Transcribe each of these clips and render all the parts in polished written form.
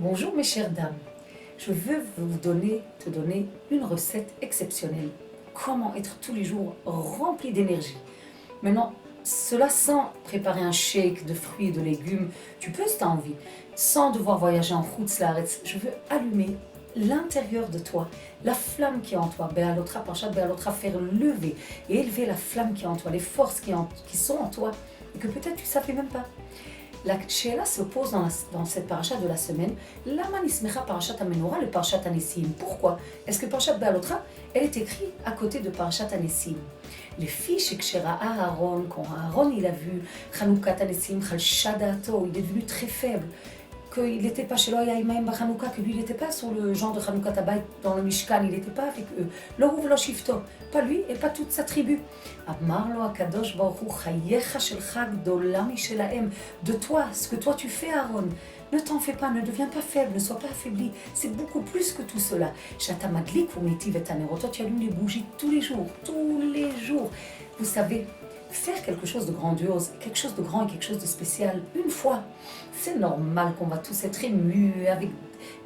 Bonjour mes chères dames, je veux te donner une recette exceptionnelle. Comment être tous les jours rempli d'énergie. Maintenant, cela sans préparer un shake de fruits et de légumes, tu peux si tu as envie, sans devoir voyager en Laaretz. Je veux allumer l'intérieur de toi, la flamme qui est en toi, Béalotra, Parchat Béalotra, faire lever et élever la flamme qui est en toi, les forces qui sont en toi, et que peut-être tu ne savais même pas. La Sheila se pose dans cette paracha de la semaine. Lama nismecha parashat Amenora, le parashat Anessim. Pourquoi? Est-ce que parashat Bealotra, elle est écrite à côté de parashat Anessim? Les filles chez Kshera Aaron, quand Aaron il a vu Chanoukat Anessim, Chal Shadato, il est devenu très faible. Qu'il n'était pas chez Loya Imaim Bachanouka, que lui il n'était pas sur le genre de Chanoukat Abayt dans le Mishkan, il n'était pas avec eux. Lo Huv Lo Shifto, pas lui et pas toute sa tribu. Amar lo Akadosh Baruch Hu, Chayecha Shelcha Gdola Mishelahem, de toi, ce que toi tu fais Aaron. Ne t'en fais pas, ne deviens pas faible, ne sois pas affaibli. C'est beaucoup plus que tout cela. Shata Madlik ou Mitiv et Tanero, toi tu allumes les bougies tous les jours, tous les jours. Vous savez, faire quelque chose de grandiose, quelque chose de grand et quelque chose de spécial, une fois, c'est normal qu'on va tous être émus avec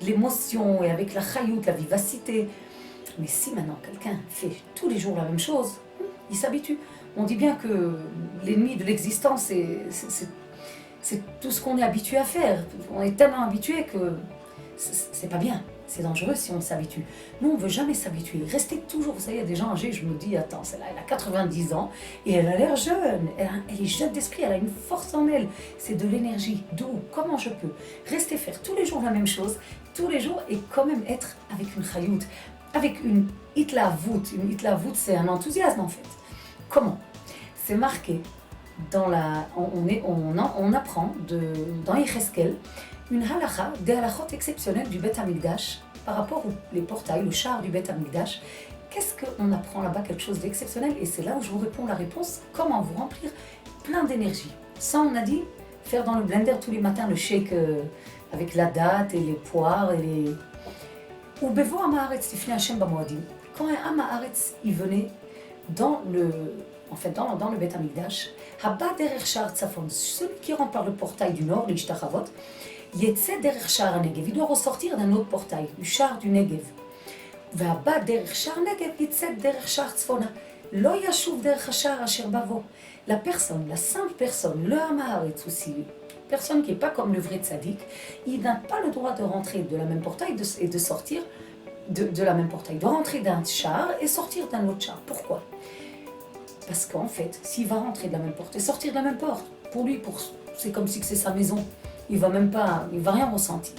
l'émotion et avec la chayout, la vivacité. Mais si maintenant quelqu'un fait tous les jours la même chose, il s'habitue. On dit bien que l'ennemi de l'existence, c'est tout ce qu'on est habitué à faire. On est tellement habitué que c'est pas bien. C'est dangereux si on s'habitue. Nous, on ne veut jamais s'habituer. Rester toujours, vous savez, il y a des gens âgés, je me dis, attends, celle-là, elle a 90 ans et elle a l'air jeune. Elle est jeune d'esprit, elle a une force en elle. C'est de l'énergie. D'où? Comment je peux rester faire tous les jours la même chose, tous les jours, et quand même être avec une chayout, avec une hitlavut. Une hitlavut, c'est un enthousiasme en fait. Comment? C'est marqué dans la... On apprend dans Yecheskel une halakha, des halakhot exceptionnelles du Beth Amikdash par rapport aux portails, le char du Beth Amikdash. Qu'est-ce qu'on apprend là-bas? Quelque chose d'exceptionnel, et c'est là où je vous réponds la réponse. Comment vous remplir plein d'énergie? Ça, on a dit, faire dans le blender tous les matins le shake avec la date et les poires et les... Ou bevo Amaharetz, tifnei Hashem bamoadim. Quand un Amaharetz, il venait dans le Beth Amikdash, Haba derech shar tzafon, celui qui rentre par le portail du nord, l'Ishtachavot, Yetze derech shar Negev, il doit ressortir d'un autre portail, du char du Negev. V'haba derech shar Negev, Yetze derech shar tzfona, lo yashuv derech hashar asher bavo. La personne, la simple personne, le Amaharetz aussi, personne qui n'est pas comme le vrai tzaddik, il n'a pas le droit de rentrer de la même portail et de sortir de la même portail, de rentrer d'un char et sortir d'un autre char. Pourquoi? Parce qu'en fait, s'il va rentrer de la même porte et sortir de la même porte, pour lui, c'est comme si c'est sa maison. Il va rien ressentir.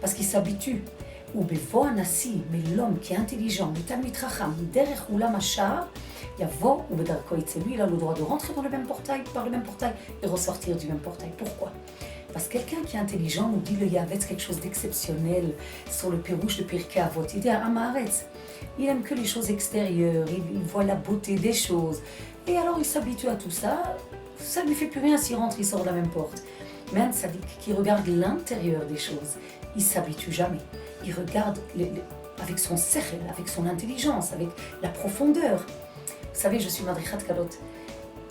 Parce qu'il s'habitue. Ou bevo anasi, mais l'homme qui est intelligent, le talmid chacham, derech ulam hashar, yavo ou bedarko yitze, lui, il a le droit de rentrer dans le même portail, par le même portail, et ressortir du même portail. Pourquoi? Parce que quelqu'un qui est intelligent nous dit le Yavetz, quelque chose d'exceptionnel sur le Pérouche de Pirkei Avot. Il dit à Amaharetz, il aime que les choses extérieures, il voit la beauté des choses. Et alors il s'habitue à tout ça, ça ne lui fait plus rien s'il rentre, il sort de la même porte. Mais un tzaddik qui regarde l'intérieur des choses, il ne s'habitue jamais. Il regarde avec son sechel, avec son intelligence, avec la profondeur. Vous savez, je suis madrichat kalot.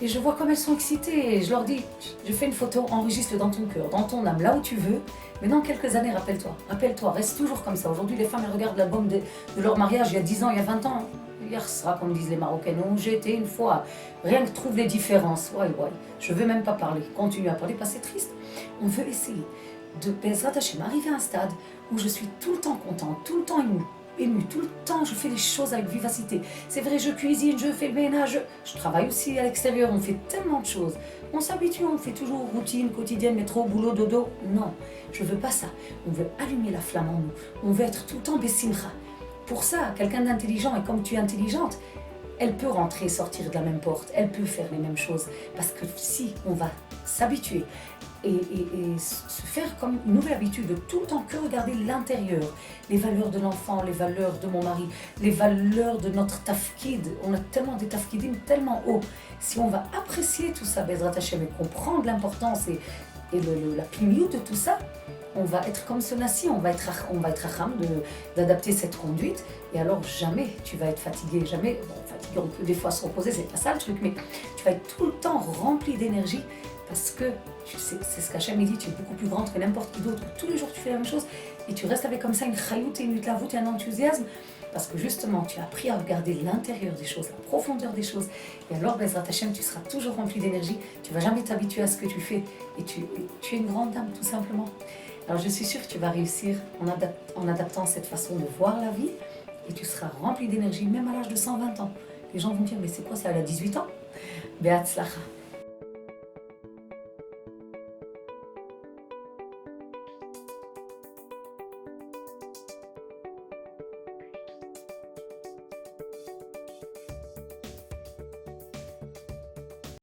Et je vois comme elles sont excitées, et je leur dis, je fais une photo, enregistre dans ton cœur, dans ton âme, là où tu veux, mais dans quelques années, rappelle-toi, reste toujours comme ça. Aujourd'hui, les femmes, elles regardent l'album de leur mariage il y a 10 ans, il y a 20 ans. Hier sera, comme disent les Marocaines, où j'étais une fois, rien que trouve les différences. Ouais, je veux même pas parler, continue à parler, parce que c'est triste. On veut essayer de, Bezrat Hashem, arriver à un stade où je suis tout le temps contente, tout le temps émue, tout le temps, je fais les choses avec vivacité. C'est vrai, je cuisine, je fais le ménage, je travaille aussi à l'extérieur, on fait tellement de choses. On s'habitue, on fait toujours routine quotidienne, métro, boulot, dodo. Non, je veux pas ça. On veut allumer la flamme en nous. On veut être tout le temps besimcha. Pour ça, quelqu'un d'intelligent, et comme tu es intelligente, elle peut rentrer et sortir de la même porte, elle peut faire les mêmes choses. Parce que si on va s'habituer et se faire comme une nouvelle habitude de tout le temps que regarder l'intérieur, les valeurs de l'enfant, les valeurs de mon mari, les valeurs de notre tafkid, on a tellement des tafkidim tellement hauts. Si on va apprécier tout ça, Bezrat Hashem, et comprendre l'importance et la plimiout de tout ça, on va être comme ce nasi, on va être racham d'adapter cette conduite. Et alors jamais tu vas être fatigué, jamais, bon, fatigué, on peut des fois se reposer, c'est pas ça le truc, mais tu vas être tout le temps rempli d'énergie parce que c'est ce qu'Hachem dit, tu es beaucoup plus grande que n'importe qui d'autre. Tous les jours tu fais la même chose et tu restes avec comme ça une chayout et une hutlavout et un enthousiasme parce que justement tu as appris à regarder l'intérieur des choses, la profondeur des choses. Et alors Bezrat Hachem, tu seras toujours rempli d'énergie, tu vas jamais t'habituer à ce que tu fais et tu es une grande dame tout simplement. Alors je suis sûre que tu vas réussir en adaptant cette façon de voir la vie et tu seras rempli d'énergie même à l'âge de 120 ans. Les gens vont dire mais c'est quoi ça, elle a 18 ans? Be'atzlacha.